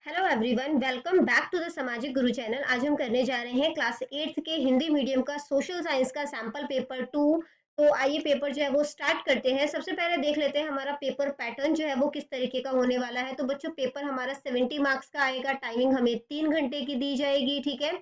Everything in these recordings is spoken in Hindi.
Hello everyone, welcome back to the Samajik Guru channel. आज हम करने जा रहे हैं क्लास 8th के हिंदी मीडियम का सोशल साइंस का सैंपल पेपर 2। तो आइए पेपर जो है वो स्टार्ट करते हैं। सबसे पहले देख लेते हैं हमारा पेपर पैटर्न जो है वो किस तरीके का होने वाला है। तो बच्चों, पेपर हमारा 70 मार्क्स का आएगा। टाइमिंग हमें 3 घंटे की दी जाएगी, ठीक है।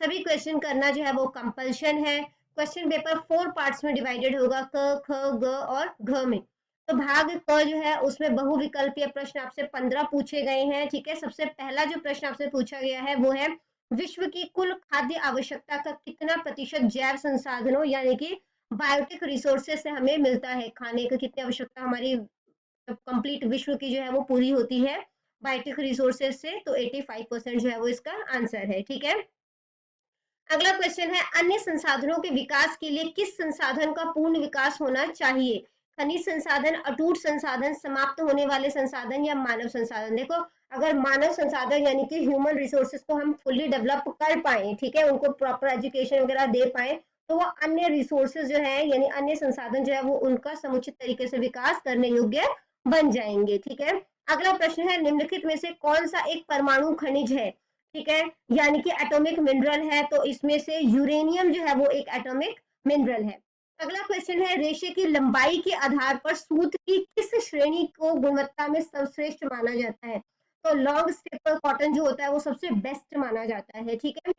सभी क्वेश्चन करना जो है वो कंपल्शन है। क्वेश्चन पेपर 4 पार्ट्स में डिवाइडेड होगा, क ख ग और घ में। तो भाग क जो है उसमें बहुविकल्पीय प्रश्न आपसे 15 पूछे गए हैं, ठीक है। सबसे पहला जो प्रश्न आपसे पूछा गया है वो है, विश्व की कुल खाद्य आवश्यकता का कितना प्रतिशत जैव संसाधनों यानी कि बायोटिक रिसोर्सेज से हमें मिलता है। खाने का कितनी आवश्यकता हमारी कंप्लीट विश्व की जो है वो पूरी होती है बायोटिक रिसोर्सेज से। तो 85% जो है वो इसका आंसर है, ठीक है। अगला क्वेश्चन है, अन्य संसाधनों के विकास के लिए किस संसाधन का पूर्ण विकास होना चाहिए। खनिज संसाधन, अटूट संसाधन, समाप्त होने वाले संसाधन या मानव संसाधन। देखो, अगर मानव संसाधन यानी कि ह्यूमन रिसोर्सेज को हम फुल्ली डेवलप कर पाए, ठीक है, उनको प्रॉपर एजुकेशन वगैरह दे पाए, तो वो अन्य रिसोर्सेज जो है यानी अन्य संसाधन जो है वो उनका समुचित तरीके से विकास करने योग्य बन जाएंगे, ठीक है। अगला प्रश्न है, निम्नलिखित में से कौन सा एक परमाणु खनिज है, ठीक है, यानी कि एटॉमिक मिनरल है। तो इसमें से यूरेनियम जो है वो एक एटॉमिक मिनरल है। अगला क्वेश्चन है, रेशे की लंबाई के आधार पर सूत की किस श्रेणी को गुणवत्ता में सर्वश्रेष्ठ माना जाता है। तो लॉन्ग स्टेपल कॉटन जो होता है वो सबसे बेस्ट माना जाता है, ठीक है।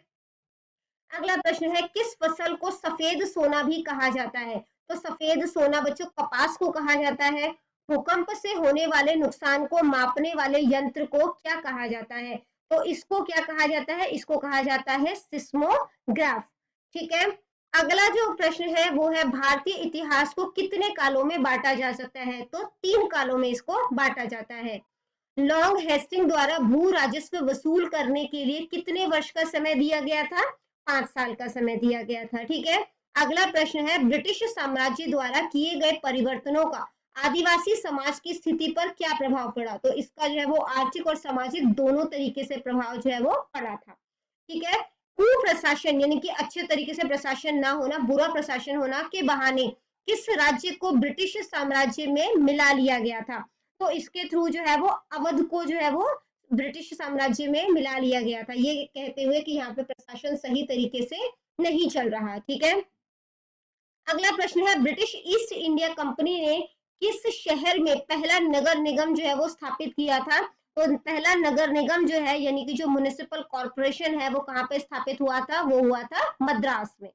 अगला प्रश्न है, किस फसल को सफेद सोना भी कहा जाता है। तो सफेद सोना बच्चों कपास को कहा जाता है। भूकंप से होने वाले नुकसान को मापने वाले यंत्र को क्या कहा जाता है। तो इसको क्या कहा जाता है, इसको कहा जाता है सिस्मोग्राफ, ठीक है। अगला जो प्रश्न है वो है, भारतीय इतिहास को कितने कालों में बांटा जा सकता है। तो 3 कालों में इसको बांटा जाता है। लॉन्ग हेस्टिंग द्वारा भू राजस्व वसूल करने के लिए कितने वर्ष का समय दिया गया था। 5 साल का समय दिया गया था, ठीक है। अगला प्रश्न है, ब्रिटिश साम्राज्य द्वारा किए गए परिवर्तनों का आदिवासी समाज की स्थिति पर क्या प्रभाव पड़ा। तो इसका जो है वो आर्थिक और सामाजिक दोनों तरीके से प्रभाव जो है वो पड़ा था, ठीक है। कुप्रशासन यानी कि अच्छे तरीके से प्रशासन ना होना, बुरा प्रशासन होना के बहाने किस राज्य को ब्रिटिश साम्राज्य में मिला लिया गया था। तो इसके थ्रू जो है वो अवध को जो है वो ब्रिटिश साम्राज्य में मिला लिया गया था, ये कहते हुए कि यहाँ पे प्रशासन सही तरीके से नहीं चल रहा, ठीक है। अगला प्रश्न है, ब्रिटिश ईस्ट इंडिया कंपनी ने किस शहर में पहला नगर निगम जो है वो स्थापित किया था। तो पहला नगर निगम जो है यानी कि जो म्युनिसिपल कॉर्पोरेशन है वो कहाँ पे स्थापित हुआ था, वो हुआ था मद्रास में।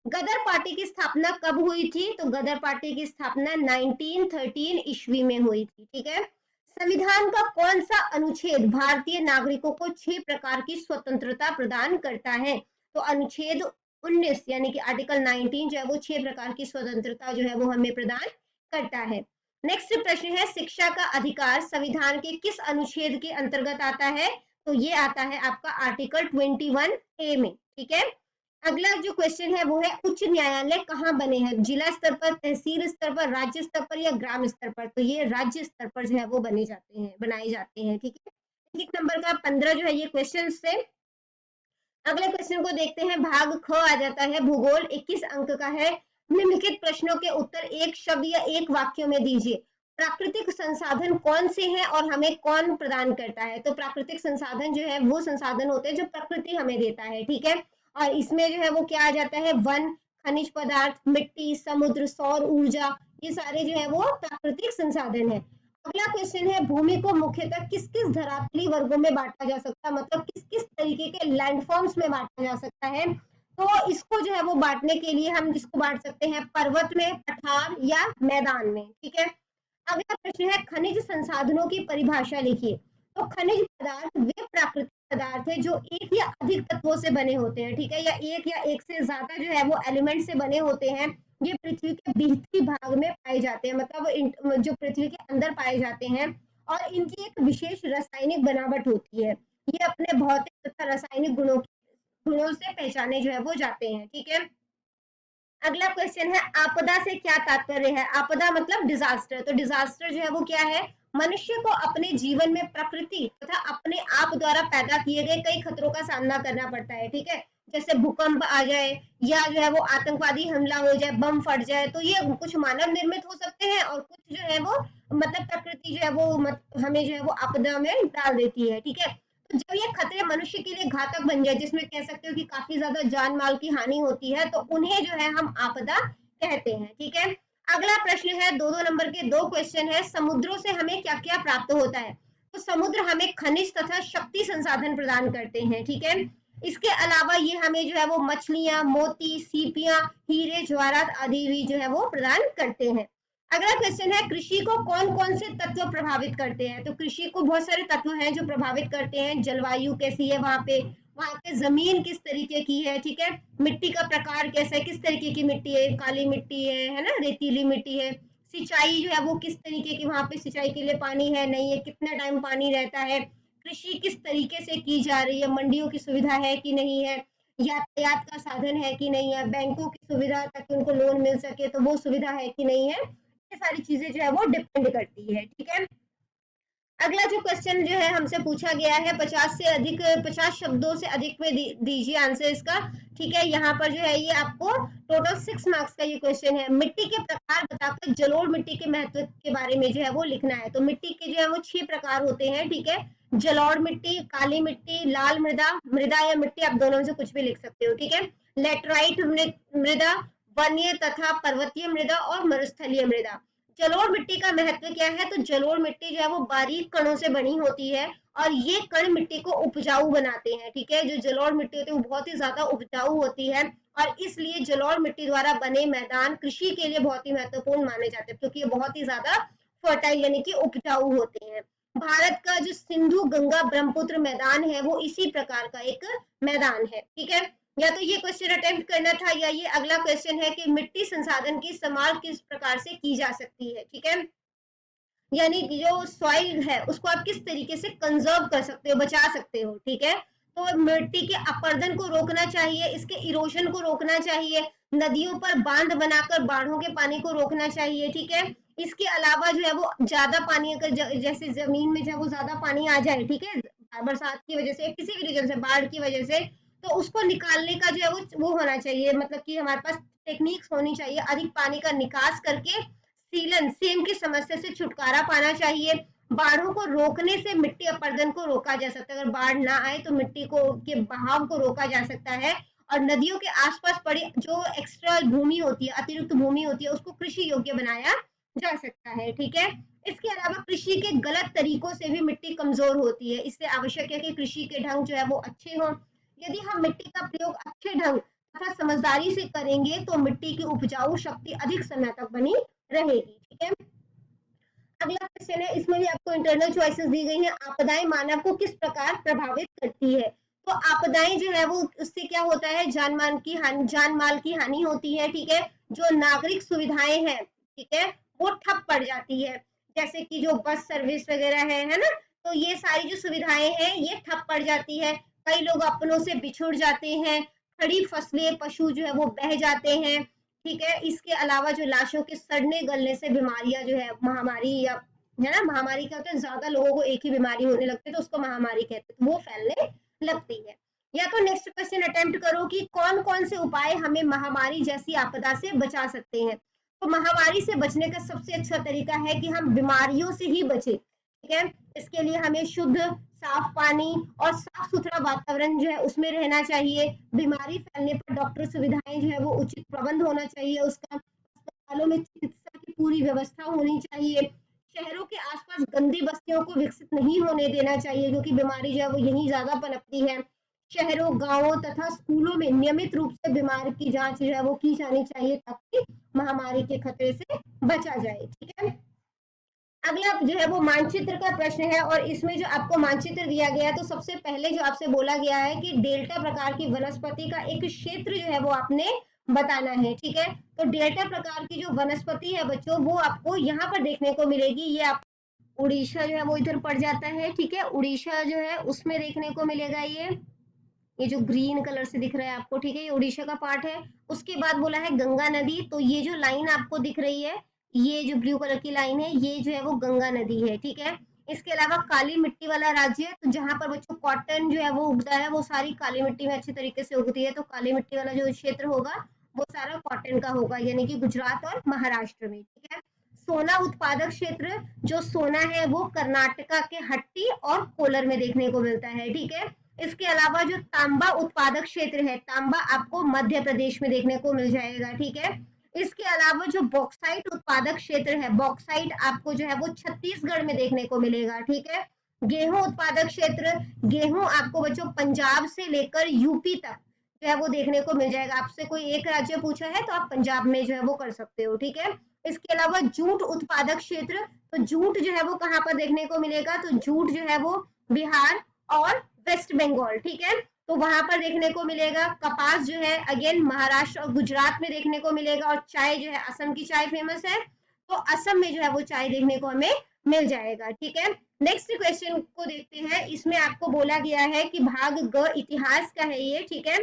गदर पार्टी की स्थापना कब हुई थी। तो गदर पार्टी की स्थापना 1913 ईस्वी में हुई थी, ठीक है। संविधान का कौन सा अनुच्छेद भारतीय नागरिकों को 6 प्रकार की स्वतंत्रता प्रदान करता है। तो अनुच्छेद 19 यानी कि आर्टिकल 19 जो है वो 6 प्रकार की स्वतंत्रता जो है वो हमें प्रदान करता है। नेक्स्ट प्रश्न है, शिक्षा का अधिकार संविधान के किस अनुच्छेद के अंतर्गत आता है। तो ये आता है आपका आर्टिकल 21A में, ठीक है। अगला जो क्वेश्चन है वो है, उच्च न्यायालय कहाँ बने हैं। जिला स्तर पर, तहसील स्तर पर, राज्य स्तर पर या ग्राम स्तर पर। तो ये राज्य स्तर पर जो है वो बनाए जाते हैं, ठीक है। एक नंबर का 15 जो है ये क्वेश्चन से। अगले क्वेश्चन को देखते हैं, भाग ख आ जाता है भूगोल, 21 अंक का है। निम्नलिखित प्रश्नों के उत्तर एक शब्द या एक वाक्य में दीजिए। प्राकृतिक संसाधन कौन से हैं और हमें कौन प्रदान करता है। तो प्राकृतिक संसाधन जो है वो संसाधन होते हैं जो प्रकृति हमें देता है, ठीक है। और इसमें जो है वो क्या आ जाता है, वन, खनिज पदार्थ, मिट्टी, समुद्र, सौर ऊर्जा, ये सारे जो है वो प्राकृतिक संसाधन है। अगला क्वेश्चन है, भूमि को मुख्यतः किस किस धरातली वर्गों में बांटा जा सकता है, मतलब किस किस तरीके के लैंडफॉर्म्स में बांटा जा सकता है। तो इसको जो है वो बांटने के लिए हम इसको बांट सकते हैं पर्वत में, पठार या मैदान में, ठीक है। अगला प्रश्न है, खनिज संसाधनों की परिभाषा लिखिए। तो खनिज पदार्थ वे प्राकृतिक पदार्थ है जो एक या अधिक तत्वों से बने होते हैं, ठीक है, या एक से ज्यादा जो है वो एलिमेंट से बने होते हैं। ये पृथ्वी के भीतरी भाग में पाए जाते हैं, मतलब जो पृथ्वी के अंदर पाए जाते हैं। और इनकी एक विशेष रासायनिक बनावट होती है। ये अपने भौतिक तथा रासायनिक गुणों से पहचाने जो है वो जाते हैं, ठीक है। अगला क्वेश्चन है, आपदा से क्या तात्पर्य है। आपदा मतलब डिजास्टर। तो डिजास्टर जो है वो क्या है, मनुष्य को अपने जीवन में प्रकृति तथा अपने आप द्वारा पैदा किए गए कई खतरों का सामना करना पड़ता है, ठीक है। जैसे भूकंप आ जाए या जो है वो आतंकवादी हमला हो जाए, बम फट जाए, तो ये कुछ मानव निर्मित हो सकते हैं और कुछ जो है वो मतलब प्रकृति जो है वो हमें जो है वो आपदा में डाल देती है, ठीक है। तो जब ये खतरे मनुष्य के लिए घातक बन जाए, जिसमें कह सकते हो कि काफी ज्यादा जान माल की हानि होती है, तो उन्हें जो है हम आपदा कहते हैं। ठीक है, अगला प्रश्न है, दो दो नंबर के दो क्वेश्चन है, समुद्रों से हमें क्या क्या प्राप्त होता है? तो समुद्र हमें खनिज तथा शक्ति संसाधन प्रदान करते हैं। ठीक है, इसके अलावा ये हमें जो है वो मछलियां, मोती, सीपियां, हीरे जवाहरात आदि भी जो है वो प्रदान करते हैं। अगला क्वेश्चन है, कृषि को कौन कौन से तत्व प्रभावित करते हैं? तो कृषि को बहुत सारे तत्व हैं जो प्रभावित करते हैं। जलवायु कैसी है वहां पे जमीन किस तरीके की है, ठीक है, मिट्टी का प्रकार कैसा है, किस तरीके की मिट्टी है, काली मिट्टी है ना, रेतीली मिट्टी है, सिंचाई जो है वो किस तरीके की, वहां पे सिंचाई के लिए पानी है नहीं है, कितना टाइम पानी रहता है, कृषि किस तरीके से की जा रही है, मंडियों की सुविधा है कि नहीं है, यातायात का साधन है कि नहीं है, बैंकों की सुविधा ताकि उनको लोन मिल सके तो वो सुविधा है कि नहीं है, ये सारी चीजें जो है वो डिपेंड करती है। ठीक है, अगला जो क्वेश्चन जो है हमसे पूछा गया है, 50 शब्दों से अधिक में दीजिए आंसर इसका। ठीक है, यहाँ पर जो है ये आपको टोटल 6 मार्क्स का ये क्वेश्चन है। मिट्टी के प्रकार बताकर जलोढ़ मिट्टी के महत्व के बारे में जो है वो लिखना है। तो मिट्टी के जो है वो 6 प्रकार होते हैं। ठीक है, जलोढ़ मिट्टी, काली मिट्टी, लाल मृदा, मृदा या मिट्टी, आप दोनों में से कुछ भी लिख सकते हो। ठीक है, लेटराइट मृदा, वन्य तथा पर्वतीय मृदा और मरुस्थलीय मृदा। जलोढ़ मिट्टी का महत्व क्या है? तो जलोढ़ मिट्टी जो है वो बारीक कणों से बनी होती है और ये कण मिट्टी को उपजाऊ बनाते हैं। ठीक है, जो जलोढ़ मिट्टी होती है वो बहुत ही ज्यादा उपजाऊ होती है और इसलिए जलोढ़ मिट्टी द्वारा बने मैदान कृषि के लिए बहुत ही महत्वपूर्ण माने जाते हैं, क्योंकि ये बहुत ही ज्यादा फर्टाइल यानी कि उपजाऊ होते हैं। भारत का जो सिंधु गंगा ब्रह्मपुत्र मैदान है वो इसी प्रकार का एक मैदान है। ठीक है, या तो ये क्वेश्चन अटेम्प्ट करना था या ये अगला क्वेश्चन है कि मिट्टी संसाधन की इस्तेमाल किस प्रकार से की जा सकती है। ठीक है, यानी जो सॉइल है उसको आप किस तरीके से कंजर्व कर सकते हो, बचा सकते हो। ठीक है, तो मिट्टी के अपरदन को रोकना चाहिए, इसके इरोजन को रोकना चाहिए, नदियों पर बांध बनाकर बाढ़ों के पानी को रोकना चाहिए। ठीक है, इसके अलावा जो है वो ज्यादा पानी अगर जैसे जमीन में जब वो ज्यादा पानी आ जाए, ठीक है, बरसात की वजह से, किसी भी रीजन से, बाढ़ की वजह से, तो उसको निकालने का जो है वो होना चाहिए, मतलब कि हमारे पास टेक्निक्स होनी चाहिए, अधिक पानी का निकास करके सीलन सेम की समस्या से छुटकारा पाना चाहिए। बाढ़ों को रोकने से मिट्टी अपरदन को रोका जा सकता है। अगर बाढ़ ना आए तो मिट्टी को के बहाव को रोका जा सकता है और नदियों के आसपास पड़ी जो एक्स्ट्रा भूमि होती है, अतिरिक्त भूमि होती है, उसको कृषि योग्य बनाया जा सकता है। ठीक है, इसके अलावा कृषि के गलत तरीकों से भी मिट्टी कमजोर होती है, इससे आवश्यक है कि कृषि के ढंग जो है वो अच्छे हों। यदि हम मिट्टी का प्रयोग अच्छे ढंग तथा समझदारी से करेंगे तो मिट्टी की उपजाऊ शक्ति अधिक समय तक बनी रहेगी। ठीक है, अगला क्वेश्चन है, इसमें भी आपको इंटरनल चॉइसेस दी गई हैं। आपदाएं मानव को किस प्रकार प्रभावित करती है? तो आपदाएं जो है वो उससे क्या होता है, जान माल की हानि होती है। ठीक है, जो नागरिक सुविधाएं हैं, ठीक है, वो ठप पड़ जाती है, जैसे कि जो बस सर्विस वगैरह है ना, तो ये सारी जो सुविधाएं हैं ये ठप पड़ जाती है। कई लोग अपनों से बिछुड़ जाते हैं, खड़ी फसलें, पशु जो है वो बह जाते हैं। ठीक है, इसके अलावा जो लाशों के सड़ने गलने से बीमारियां जो है, महामारी या है ना, महामारी क्या होता है, ज्यादा लोगों को एक ही बीमारी होने लगती है तो उसको महामारी कहते हैं, तो वो फैलने लगती है। या तो नेक्स्ट क्वेश्चन अटेम्प्ट करो कि कौन कौन से उपाय हमें महामारी जैसी आपदा से बचा सकते हैं। तो महामारी से बचने का सबसे अच्छा तरीका है कि हम बीमारियों से ही बचे। ठीक है, इसके लिए हमें शुद्ध साफ पानी और साफ सुथरा वातावरण जो है उसमें रहना चाहिए। बीमारी फैलने पर डॉक्टर सुविधाएं जो है वो उचित प्रबंध होना चाहिए, उसका अस्पतालों में चिकित्सा की पूरी व्यवस्था होनी चाहिए। शहरों के आसपास गंदी बस्तियों को विकसित नहीं होने देना चाहिए, क्योंकि बीमारी जो है वो यहीं ज्यादा पनपती है। शहरों, गांवों तथा स्कूलों में नियमित रूप से बीमार की जांच जो है वो की जानी चाहिए, ताकि महामारी के खतरे से बचा जाए। ठीक है, अगला जो है वो मानचित्र का प्रश्न है और इसमें जो आपको मानचित्र दिया गया है, तो सबसे पहले जो आपसे बोला गया है कि डेल्टा प्रकार की वनस्पति का एक क्षेत्र जो है वो आपने बताना है। ठीक है, तो डेल्टा प्रकार की जो वनस्पति है बच्चों, वो आपको यहाँ पर देखने को मिलेगी। ये आप उड़ीसा जो है वो इधर पड़ जाता है। ठीक है, उड़ीसा जो है उसमें देखने को मिलेगा ये जो ग्रीन कलर से दिख रहा है आपको, ठीक है, ये उड़ीसा का पार्ट है। उसके बाद बोला है गंगा नदी, तो ये जो लाइन आपको दिख रही है, ये जो ब्लू कलर की लाइन है, ये जो है वो गंगा नदी है। ठीक है, इसके अलावा काली मिट्टी वाला राज्य है, तो जहां पर बच्चों कॉटन जो है वो उगता है, वो सारी काली मिट्टी में अच्छी तरीके से उगती है, तो काली मिट्टी वाला जो क्षेत्र होगा वो सारा कॉटन का होगा, यानी कि गुजरात और महाराष्ट्र में। ठीक है, सोना उत्पादक क्षेत्र, जो सोना है वो कर्नाटका के हट्टी और कोलर में देखने को मिलता है, ठीक है। इसके अलावा जो तांबा उत्पादक क्षेत्र है, तांबा आपको मध्य प्रदेश में देखने को मिल जाएगा, ठीक है। इसके अलावा जो बॉक्साइट उत्पादक क्षेत्र है, बॉक्साइट आपको जो है वो छत्तीसगढ़ में देखने को मिलेगा, ठीक है। गेहूं उत्पादक क्षेत्र, गेहूं आपको बच्चों पंजाब से लेकर यूपी तक जो है वो देखने को मिल जाएगा। आपसे कोई एक राज्य पूछा है तो आप पंजाब में जो है वो कर सकते हो, ठीक है। इसके अलावा जूट उत्पादक क्षेत्र, तो जूट जो है वो कहाँ पर देखने को मिलेगा, तो जूट जो है वो बिहार और वेस्ट बंगाल, ठीक है, तो वहां पर देखने को मिलेगा। कपास जो है अगेन महाराष्ट्र और गुजरात में देखने को मिलेगा, और चाय जो है असम की चाय फेमस है, तो असम में जो है वो चाय देखने को हमें मिल जाएगा, ठीक है। नेक्स्ट क्वेश्चन को देखते हैं। इसमें आपको बोला गया है कि भाग ग इतिहास का है ये, ठीक है।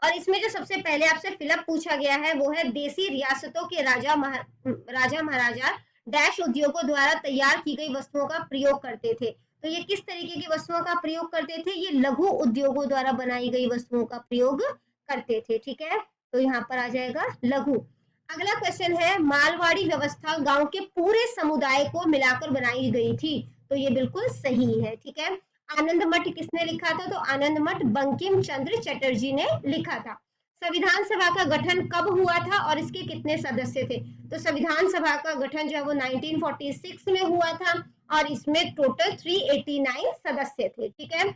और इसमें जो सबसे पहले आपसे फिलअप पूछा गया है वो है देसी रियासतों के राजा महाराजा डैश उद्योगों द्वारा तैयार की गई वस्तुओं का प्रयोग करते थे। तो ये किस तरीके की वस्तुओं का प्रयोग करते थे, ये लघु उद्योगों द्वारा बनाई गई वस्तुओं का प्रयोग करते थे, ठीक है। तो यहाँ पर आ जाएगा लघु। अगला क्वेश्चन है मालवाड़ी व्यवस्था गांव के पूरे समुदाय को मिलाकर बनाई गई थी। तो ये बिल्कुल सही है, ठीक है। आनंद मठ किसने लिखा था, तो आनंद मठ बंकिम चंद्र चटर्जी ने लिखा था। संविधान सभा का गठन कब हुआ था और इसके कितने सदस्य थे, तो संविधान सभा का गठन जो है वो 1946 में हुआ था और इसमें टोटल 389 सदस्य थे, ठीक है।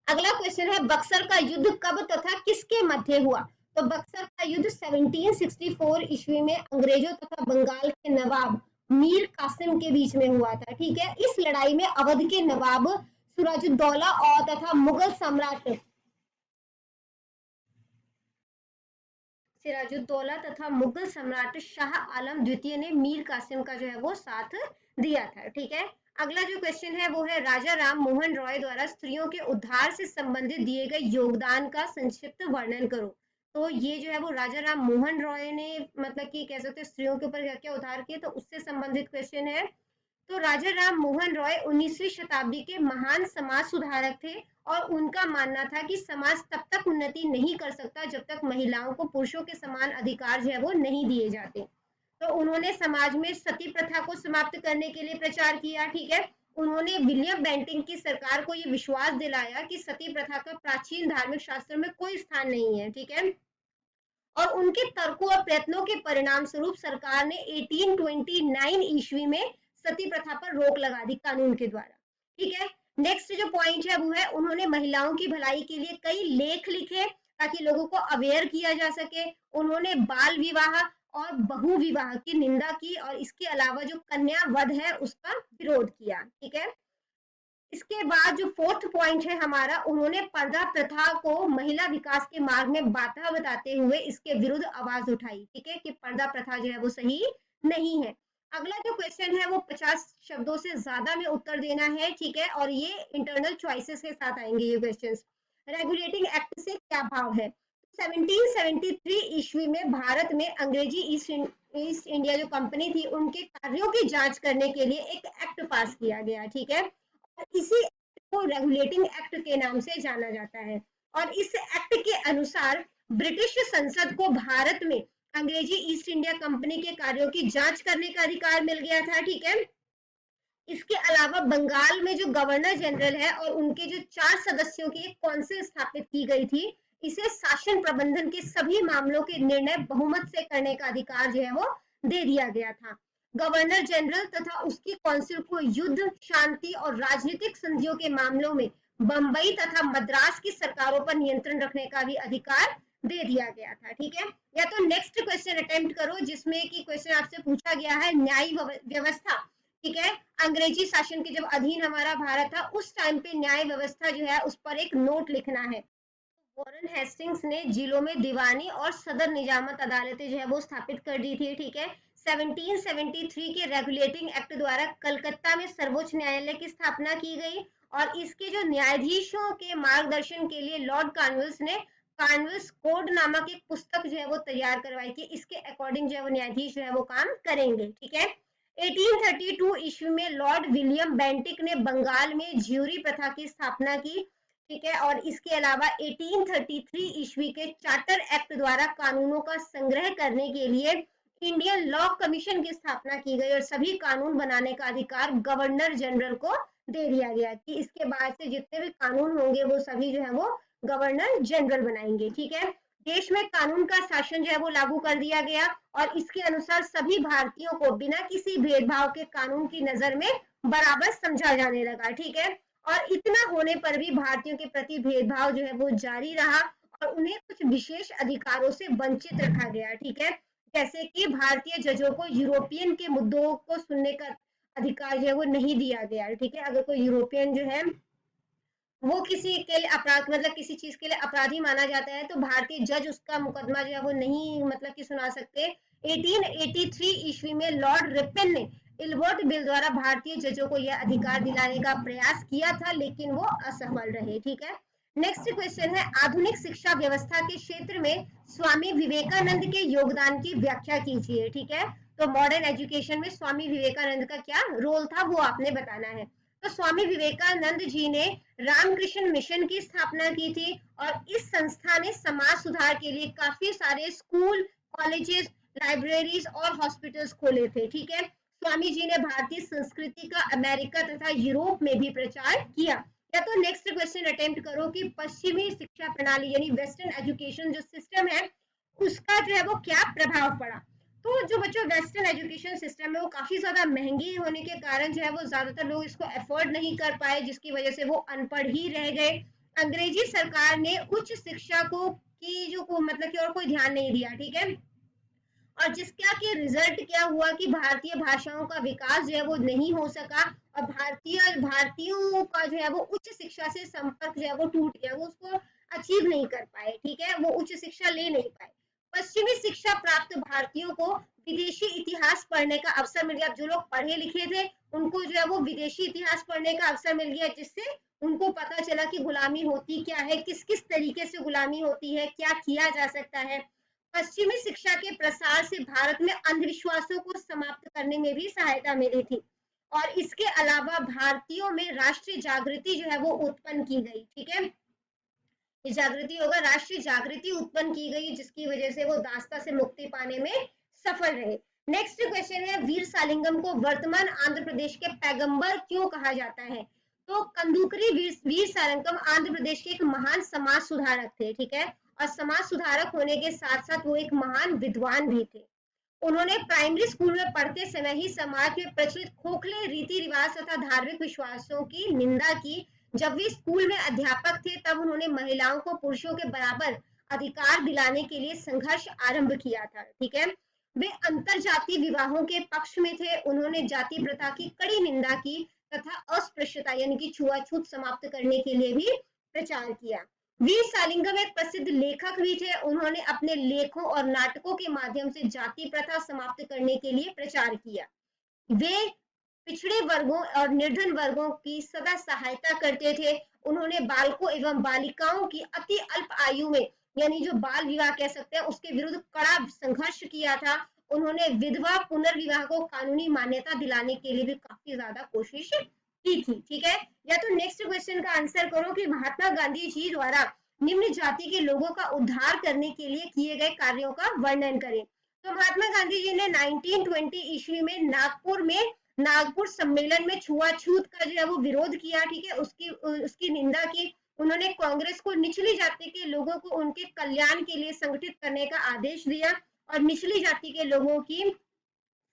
अगला क्वेश्चन है बक्सर का युद्ध कब तथा किसके मध्य हुआ, तो बक्सर का युद्ध 1764 ईस्वी में अंग्रेजों तथा बंगाल के नवाब मीर कासिम के बीच में हुआ था, ठीक है। इस लड़ाई में अवध के नवाब सिराजुद्दौला और तथा मुगल सम्राट सिराजुद्दौला तथा मुगल सम्राट शाह आलम द्वितीय ने मीर कासिम का जो है वो साथ दिया था, ठीक है। अगला जो क्वेश्चन है वो है राजा राम मोहन रॉय द्वारा स्त्रियों के उद्धार से संबंधित दिए गए योगदान का संक्षिप्त वर्णन करो। तो ये जो है वो राजा राम मोहन रॉय ने मतलब कि कह सकते हैं स्त्रियों के ऊपर क्या क्या उद्धार किए, तो उससे संबंधित क्वेश्चन है। तो राजा राम मोहन रॉय 19वीं शताब्दी के महान समाज सुधारक थे और उनका मानना था कि समाज तब तक उन्नति नहीं कर सकता जब तक महिलाओं को पुरुषों के समान अधिकार जो है वो नहीं दिए जाते। तो उन्होंने समाज में सती प्रथा को समाप्त करने के लिए प्रचार किया, ठीक है। उन्होंने विलियम बेंटिंग की सरकार को ये विश्वास दिलाया कि सती प्रथा का प्राचीन धार्मिक शास्त्र में कोई स्थान नहीं है, ठीक है। और उनके तर्कों और प्रयत्नों के परिणाम स्वरूप सरकार ने 1829 ईस्वी में सती प्रथा पर रोक लगा दी कानून के द्वारा, ठीक है। नेक्स्ट जो पॉइंट है वो है उन्होंने महिलाओं की भलाई के लिए कई लेख लिखे ताकि लोगों को अवेयर किया जा सके। उन्होंने बाल विवाह और बहु विवाह की निंदा की और इसके अलावा जो कन्या वध है उसका विरोध किया, ठीक है। इसके बाद जो फोर्थ पॉइंट है हमारा, उन्होंने पर्दा प्रथा को महिला विकास के मार्ग में बाधा बताते हुए इसके विरुद्ध आवाज उठाई, ठीक है, कि पर्दा प्रथा जो है वो सही नहीं है। अगला जो क्वेश्चन है वो 50 शब्दों से ज्यादा में उत्तर देना है, ठीक है, और ये इंटरनल चॉइसेस के साथ आएंगे ये क्वेश्चंस। रेगुलेटिंग एक्ट से क्या भाव है, 1773 ईस्वी में भारत में अंग्रेजी ईस्ट इंडिया जो कंपनी थी उनके कार्यों की जांच करने के लिए एक एक्ट पास किया गया, ठीक है। इसी को रेगुलेटिंग एक्ट के नाम से जाना जाता है और इस एक्ट के अनुसार ब्रिटिश संसद को भारत में अंग्रेजी ईस्ट इंडिया कंपनी के कार्यों की जांच करने का अधिकार मिल गया था, ठीक है। इसके अलावा बंगाल में जो गवर्नर जनरल है और उनके जो 4 सदस्यों की एक काउंसिल स्थापित की गई थी, इसे शासन प्रबंधन के सभी मामलों के निर्णय बहुमत से करने का अधिकार जो है वो दे दिया गया था। गवर्नर जनरल तथा उसकी काउंसिल को युद्ध, शांति और राजनीतिक संधियों के मामलों में बंबई तथा मद्रास की सरकारों पर नियंत्रण रखने का भी अधिकार दे दिया गया था, ठीक है। या तो नेक्स्ट क्वेश्चन अटेम्प्ट करो जिसमें कि क्वेश्चन आपसे पूछा गया है न्यायिक व्यवस्था, ठीक है, अंग्रेजी शासन के जब अधीन हमारा भारत था उस टाइम पे न्याय व्यवस्था जो है उस पर एक नोट लिखना है। वॉरेन हेस्टिंग्स ने जिलों में दीवानी और सदर निजामत अदालतें जो है वो स्थापित कर दी थी, ठीक है। 1773 के रेगुलेटिंग एक्ट द्वारा कलकत्ता में सर्वोच्च न्यायालय की स्थापना की गई और इसके जो न्यायाधीशों के मार्गदर्शन के लिए लॉर्ड कॉर्नवालिस ने कॉर्नवालिस कोड नामक एक पुस्तक जो है वो तैयार करवाई कि इसके अकॉर्डिंग जो है वो न्यायाधीश जो है वो काम करेंगे, ठीक है। 1832 ईस्वी में लॉर्ड विलियम बेंटिक ने बंगाल में ज्यूरी प्रथा की स्थापना की, ठीक है, और इसके अलावा 1833 ईस्वी के चार्टर एक्ट द्वारा कानूनों का संग्रह करने के लिए इंडियन लॉ कमीशन की स्थापना की गई और सभी कानून बनाने का अधिकार गवर्नर जनरल को दे दिया गया कि इसके बाद से जितने भी कानून होंगे वो सभी जो है वो गवर्नर जनरल बनाएंगे। ठीक है, देश में कानून का शासन जो है वो लागू कर दिया गया और इसके अनुसार सभी भारतीयों को बिना किसी भेदभाव के कानून की नजर में बराबर समझा जाने लगा। ठीक है, और इतना होने पर भी भारतीयों के प्रति भेदभाव जो है वो जारी रहा और उन्हें कुछ विशेष अधिकारों से वंचित रखा गया। ठीक है, जैसे कि भारतीय जजों को यूरोपियन के मुद्दों को सुनने का अधिकार जो है वो नहीं दिया गया। ठीक है, अगर कोई यूरोपियन जो है वो किसी के लिए अपराध मतलब किसी चीज के लिए अपराधी माना जाता है तो भारतीय जज उसका मुकदमा जो है वो नहीं मतलब कि सुना सकते। 1883 ईस्वी में लॉर्ड रिपन ने इल्बर्ट बिल द्वारा भारतीय जजों को यह अधिकार दिलाने का प्रयास किया था लेकिन वो असफल रहे। ठीक है, नेक्स्ट क्वेश्चन है आधुनिक शिक्षा व्यवस्था के क्षेत्र में स्वामी विवेकानंद के योगदान की व्याख्या कीजिए। ठीक है, तो मॉडर्न एजुकेशन में स्वामी विवेकानंद का क्या रोल था वो आपने बताना है। तो स्वामी विवेकानंद जी ने रामकृष्ण मिशन की स्थापना की थी और इस संस्था ने समाज सुधार के लिए काफी सारे स्कूल, कॉलेजेस, लाइब्रेरीज और हॉस्पिटल्स खोले थे। ठीक है, स्वामी जी ने भारतीय संस्कृति का अमेरिका तथा यूरोप में भी प्रचार किया। या तो नेक्स्ट क्वेश्चन अटेम्प्ट करो कि पश्चिमी शिक्षा प्रणाली यानी वेस्टर्न एजुकेशन जो सिस्टम है उसका जो है वो क्या प्रभाव पड़ा। तो जो बच्चों वेस्टर्न एजुकेशन सिस्टम है वो काफी ज्यादा महंगी होने के कारण जो है वो ज्यादातर लोग इसको अफोर्ड नहीं कर पाए जिसकी वजह से वो अनपढ़ ही रह गए। अंग्रेजी सरकार ने उच्च शिक्षा को की जो मतलब कि और कोई ध्यान नहीं दिया। ठीक है, और जिसका कि रिजल्ट क्या हुआ कि भारतीय भाषाओं का विकास जो है वो नहीं हो सका और भारतीयों का जो है वो उच्च शिक्षा से संपर्क जो है वो टूट गया, वो उसको अचीव नहीं कर पाए। ठीक है, वो उच्च शिक्षा ले नहीं पाए। पश्चिमी शिक्षा प्राप्त भारतीयों को विदेशी इतिहास पढ़ने का अवसर मिल गया। जो लोग पढ़े लिखे थे उनको जो है वो विदेशी इतिहास पढ़ने का अवसर मिल गया जिससे उनको पता चला कि गुलामी होती क्या है, किस किस तरीके से गुलामी होती है, क्या किया जा सकता है। पश्चिमी शिक्षा के प्रसार से भारत में अंधविश्वासों को समाप्त करने में भी सहायता मिली थी और इसके अलावा भारतीयों में राष्ट्रीय जागृति जो है वो उत्पन्न की गई। ठीक है, ये जागृति होगा राष्ट्रीय जागृति उत्पन्न की गई जिसकी वजह से वो दास्ता से मुक्ति पाने में सफल रहे। नेक्स्ट क्वेश्चन है वीर सालिंगम को वर्तमान आंध्र प्रदेश के पैगंबर क्यों कहा जाता है। तो कंदुकरी वीर सालिंगम आंध्र प्रदेश के एक महान समाज सुधारक थे। ठीक है, और समाज सुधारक होने के साथ साथ वो एक महान विद्वान भी थे। उन्होंने प्राइमरी स्कूल में पढ़ते समय ही समाज में प्रचलित खोखले रीति रिवाज तथा धार्मिक विश्वासों की निंदा की। जब वे स्कूल में अध्यापक थे तब उन्होंने महिलाओं को पुरुषों के बराबर अधिकार दिलाने के लिए संघर्ष आरंभ किया था। ठीक है, वे अंतर जातीय विवाहों के पक्ष में थे। उन्होंने जाति प्रथा की कड़ी निंदा की तथा अस्पृश्यता यानी कि छुआछूत समाप्त करने के लिए भी प्रचार किया। वीर सालिंगम एक प्रसिद्ध लेखक भी थे। उन्होंने अपने लेखों और नाटकों के माध्यम से जाति प्रथा समाप्त करने के लिए प्रचार किया। वे पिछड़े वर्गों और निर्धन वर्गों की सदा सहायता करते थे। उन्होंने बालकों एवं बालिकाओं की अति अल्प आयु में यानी जो बाल विवाह कह सकते हैं उसके विरुद्ध कड़ा संघर्ष किया था। उन्होंने विधवा पुनर्विवाह को कानूनी मान्यता दिलाने के लिए भी काफी ज्यादा कोशिश की थी। ठीक है, या तो नेक्स्ट क्वेश्चन का आंसर करो कि महात्मा गांधी जी द्वारा निम्न जाति के लोगों का उद्धार करने के लिए किए गए कार्यों का वर्णन करें। तो महात्मा गांधी जी ने 1920 ईस्वी में नागपुर सम्मेलन में छुआछूत का जो है वो विरोध किया। ठीक है, उसकी निंदा की। उन्होंने कांग्रेस को निचली जाति के लोगों को उनके कल्याण के लिए संगठित करने का आदेश दिया और निचली जाति के लोगों की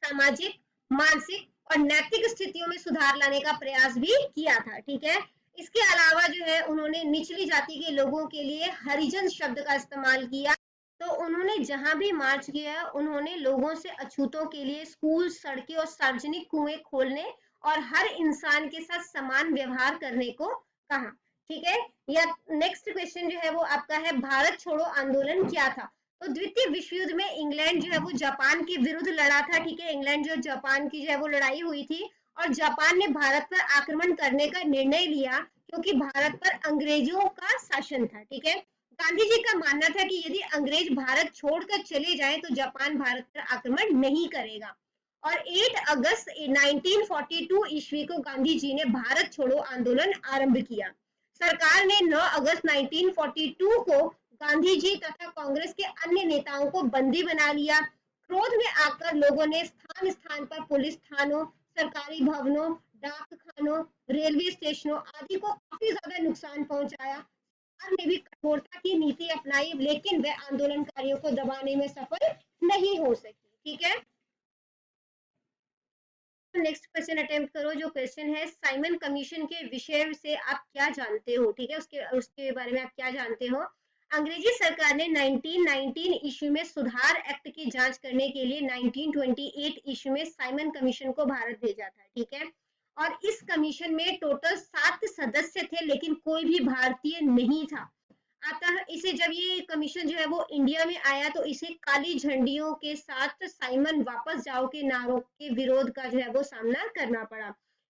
सामाजिक, मानसिक और नैतिक स्थितियों में सुधार लाने का प्रयास भी किया था। ठीक है, इसके अलावा जो है उन्होंने निचली जाति के लोगों के लिए हरिजन शब्द का इस्तेमाल किया। तो उन्होंने जहां भी मार्च किया उन्होंने लोगों से अछूतों के लिए स्कूल, सड़कें और सार्वजनिक कुएं खोलने और हर इंसान के साथ समान व्यवहार करने को कहा। ठीक है, या नेक्स्ट क्वेश्चन जो है वो आपका है भारत छोड़ो आंदोलन क्या था। तो द्वितीय विश्व युद्ध में इंग्लैंड जो है वो जापान के विरुद्ध लड़ा था। ठीक है, इंग्लैंड जो जापान की जो है वो लड़ाई हुई थी और जापान ने भारत पर आक्रमण करने का निर्णय लिया क्योंकि भारत पर अंग्रेजों का शासन था। ठीक है, गांधी जी का मानना था कि यदि अंग्रेज भारत छोड़कर चले जाएं तो जापान भारत पर आक्रमण नहीं करेगा और 8 अगस्त 1942 ईस्वी को गांधी जी ने भारत छोड़ो आंदोलन आरंभ किया। सरकार ने 9 अगस्त 1942 को गांधी जी तथा कांग्रेस के अन्य नेताओं को बंदी बना लिया। क्रोध में आकर लोगों ने स्थान स्थान पर पुलिस थानों, सरकारी भवनों, डाक खानों, रेलवे स्टेशनों आदि को काफी ज्यादा नुकसान पहुंचाया। सरकार ने भी कठोरता की नीति अपनाई, लेकिन वह आंदोलनकारियों को दबाने में सफल नहीं हो सकी। ठीक है, नेक्स्ट क्वेश्चन अटेम्प्ट करो। जो क्वेश्चन है, साइमन कमीशन के विषय से आप क्या जानते हो? ठीक है, उसके उसके बारे में आप क्या जानते हो? अंग्रेजी सरकार ने 1919 इश्यू में सुधार एक्ट की जांच करने के लिए 1928 इश्यू में साइमन कमीशन को भारत भेजा था। ठीक है, और इस कमीशन में टोटल 7 सदस्य थे, लेकिन कोई भी भारतीय नहीं था। अतः इसे जब ये कमीशन जो है वो इंडिया में आया, तो इसे काली झंडियों के साथ साइमन वापस जाओ के नारों के विरोध का जो है वो सामना करना पड़ा।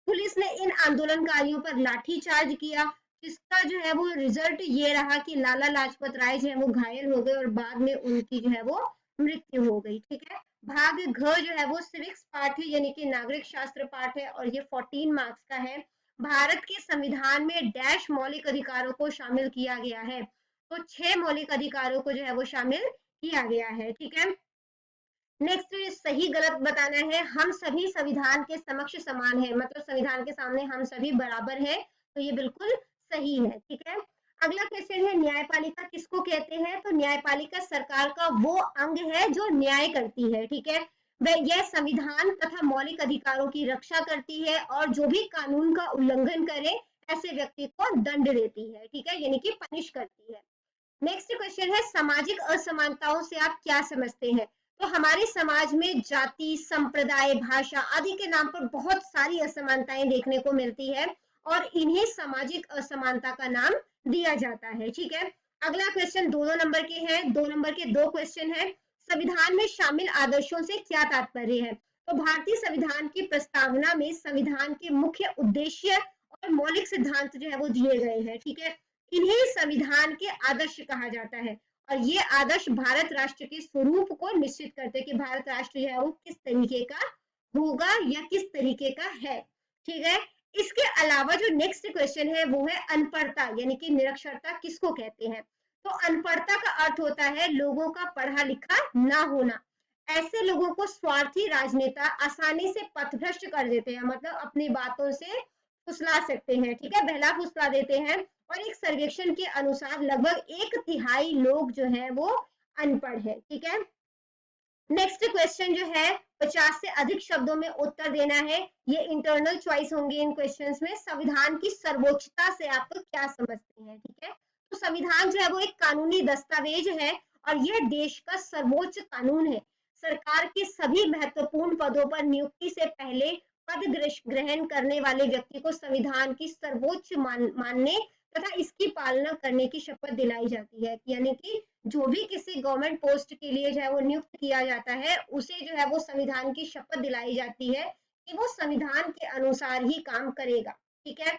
पुलिस ने इन आंदोलनकारियों पर लाठीचार्ज किया, जिसका जो है वो रिजल्ट ये रहा कि लाला लाजपत राय जो है वो घायल हो गए और बाद में उनकी जो है वो मृत्यु हो गई। ठीक है, भाग घ जो है वो सिविक्स पार्ट है, यानी कि नागरिक शास्त्र पार्ट है, और ये 14 मार्क्स का है। भारत के संविधान में डैश मौलिक अधिकारों को शामिल किया गया है, तो 6 मौलिक अधिकारों को जो है वो शामिल किया गया है। ठीक है, नेक्स्ट सही गलत बताना है। हम सभी संविधान के समक्ष समान है, मतलब संविधान के सामने हम सभी बराबर है, तो ये बिल्कुल सही है। ठीक है, अगला क्वेश्चन है, न्यायपालिका किसको कहते हैं? तो न्यायपालिका सरकार का वो अंग है जो न्याय करती है। ठीक है, वह यह संविधान तथा मौलिक अधिकारों की रक्षा करती है, और जो भी कानून का उल्लंघन करे ऐसे व्यक्ति को दंड देती है। ठीक है, यानी कि पनिश करती है। नेक्स्ट क्वेश्चन है, सामाजिक असमानताओं से आप क्या समझते हैं? तो हमारे समाज में जाति, संप्रदाय, भाषा आदि के नाम पर बहुत सारी असमानताएं देखने को मिलती है, और इन्हें सामाजिक असमानता का नाम दिया जाता है। ठीक है, अगला क्वेश्चन दो नंबर के हैं, 2 नंबर के 2 क्वेश्चन है। संविधान में शामिल आदर्शों से क्या तात्पर्य है? तो भारतीय संविधान की प्रस्तावना में संविधान के मुख्य उद्देश्य और मौलिक सिद्धांत जो है वो दिए गए हैं। ठीक है, इन्हें संविधान के आदर्श कहा जाता है, और ये आदर्श भारत राष्ट्र के स्वरूप को निश्चित करते हैं कि भारत राष्ट्र जो है वो किस तरीके का होगा या किस तरीके का है। ठीक है, इसके अलावा जो नेक्स्ट क्वेश्चन है वो है अनपढ़ता, यानी कि निरक्षरता किसको कहते हैं? तो अनपढ़ता का अर्थ होता है लोगों का पढ़ा लिखा ना होना। ऐसे लोगों को स्वार्थी राजनेता आसानी से पथभ्रष्ट कर देते हैं, मतलब अपनी बातों से फुसला सकते हैं। ठीक है, बहला फुसला देते हैं, और एक सर्वेक्षण के अनुसार लगभग 1/3 लोग जो है वो अनपढ़ है। ठीक है, नेक्स्ट क्वेश्चन जो है 50 से अधिक शब्दों में उत्तर देना है, ये इंटरनल चॉइस होंगे इन क्वेश्चंस में। संविधान की सर्वोच्चता से आप क्या समझते हैं? ठीक है, तो संविधान जो है वो एक कानूनी दस्तावेज है, और यह देश का सर्वोच्च कानून है। सरकार के सभी महत्वपूर्ण पदों पर नियुक्ति से पहले पद ग्रहण करने वाले व्यक्ति को संविधान की सर्वोच्च मानने तथा इसकी पालना करने की शपथ दिलाई जाती है। यानी कि जो भी किसी गवर्नमेंट पोस्ट के लिए जो है वो नियुक्त किया जाता है, उसे जो है वो संविधान की शपथ दिलाई जाती है कि वो संविधान के अनुसार ही काम करेगा। ठीक है,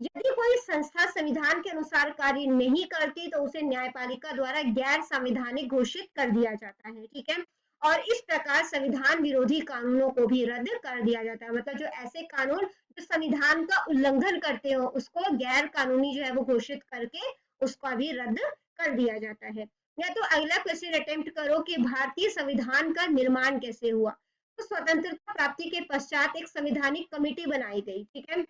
यदि कोई संस्था संविधान के अनुसार कार्य नहीं करती, तो उसे न्यायपालिका द्वारा गैर संवैधानिक घोषित कर दिया जाता है। ठीक है, और इस प्रकार संविधान विरोधी कानूनों को भी रद्द कर दिया जाता है, मतलब जो ऐसे कानून जो संविधान का उल्लंघन करते हो उसको गैर कानूनी जो है वो घोषित करके उसका भी रद्द कर दिया जाता है। या तो अगला क्वेश्चन अटेम्प्ट करो कि भारतीय संविधान का निर्माण कैसे हुआ? तो स्वतंत्रता प्राप्ति के पश्चात एक संवैधानिक कमेटी बनाई गई। ठीक है,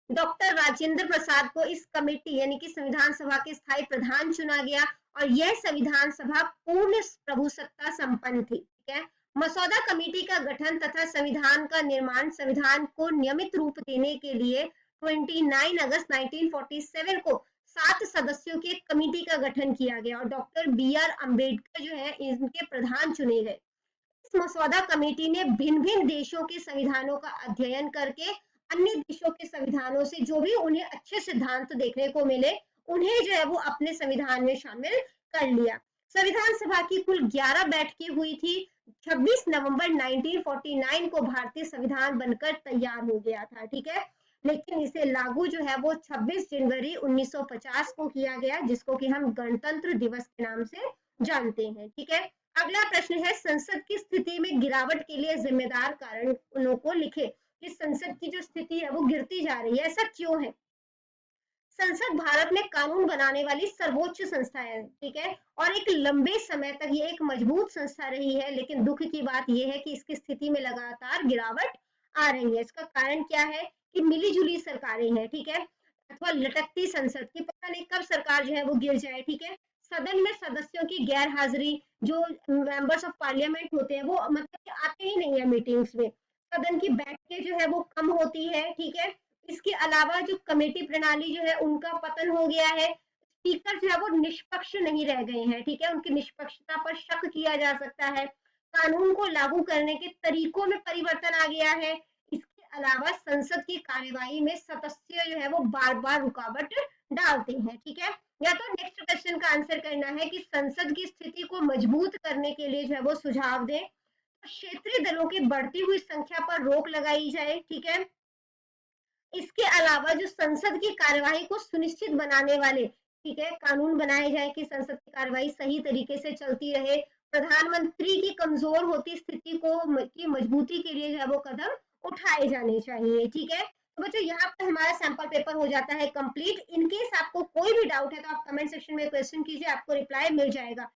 डॉक्टर राजेंद्र प्रसाद को इस कमेटी यानी कि संविधान सभा के स्थायी प्रधान चुना गया, और यह संविधान सभा पूर्ण प्रभुसत्ता संपन्न थी। ठीक है, मसौदा कमेटी का गठन तथा संविधान का निर्माण संविधान को नियमित रूप देने के लिए 29 अगस्त 1947 को 7 सदस्यों की एक कमेटी का गठन किया गया, और डॉक्टर BR अम्बेडकर जो है इनके प्रधान चुने गए। इस मसौदा कमेटी ने भिन्न भिन्न देशों के संविधानों का अध्ययन करके अन्य देशों के संविधानों से जो भी उन्हें अच्छे सिद्धांत देखने को मिले, उन्हें जो है वो अपने संविधान में शामिल कर लिया। संविधान सभा की कुल 11 बैठकें हुई थी। 26 नवंबर 1949 को भारतीय संविधान बनकर तैयार हो गया था। ठीक है, लेकिन इसे लागू जो है वो 26 जनवरी 1950 को किया गया, जिसको कि हम गणतंत्र दिवस के नाम से जानते हैं। ठीक है, अगला प्रश्न है, संसद की स्थिति में गिरावट के लिए जिम्मेदार कारणों को लिखे। कि संसद की जो स्थिति है वो गिरती जा रही है, ऐसा क्यों है? संसद भारत में कानून बनाने वाली सर्वोच्च संस्था है, ठीक है? और एक लंबे समय तक ये एक मजबूत संस्था रही है, लेकिन दुख की बात ये है कि इसकी स्थिति में लगातार गिरावट आ रही है। इसका कारण क्या है कि मिली-जुली सरकारें हैं, ठीक है? अथवा लटकती संसद की पता नहीं कब सरकार जो है वो गिर जाए, ठीक है? सदन में सदस्यों की गैर हाजिरी, जो मेंबर्स ऑफ पार्लियामेंट होते हैं वो मतलब कि आते ही नहीं है मीटिंग्स में। सदन की बैठकें जो है वो कम होती है, ठीक है? इसके अलावा जो कमेटी प्रणाली जो है उनका पतन हो गया है। स्पीकर जो है वो निष्पक्ष नहीं रह गए हैं, ठीक है? उनकी निष्पक्षता पर शक किया जा सकता है। कानून को लागू करने के तरीकों में परिवर्तन आ गया है। इसके अलावा संसद की कार्यवाही में सदस्य जो है वो बार-बार रुकावट डालते हैं, ठीक है? या तो नेक्स्ट क्वेश्चन का आंसर करना है कि संसद की स्थिति को मजबूत करने के लिए जो है वो सुझाव दें। क्षेत्रीय दलों की बढ़ती हुई संख्या पर रोक लगाई जाए, ठीक है? इसके अलावा जो संसद की कार्यवाही को सुनिश्चित बनाने वाले, ठीक है, कानून बनाए जाए कि संसद की कार्यवाही सही तरीके से चलती रहे। प्रधानमंत्री की कमजोर होती स्थिति को की मजबूती के लिए जो है वो कदम उठाए जाने चाहिए, ठीक है? तो बच्चों यहाँ पर हमारा सैंपल पेपर हो जाता है कंप्लीट। इन केस आपको कोई भी डाउट है तो आप कमेंट सेक्शन में क्वेश्चन कीजिए, आपको रिप्लाई मिल जाएगा।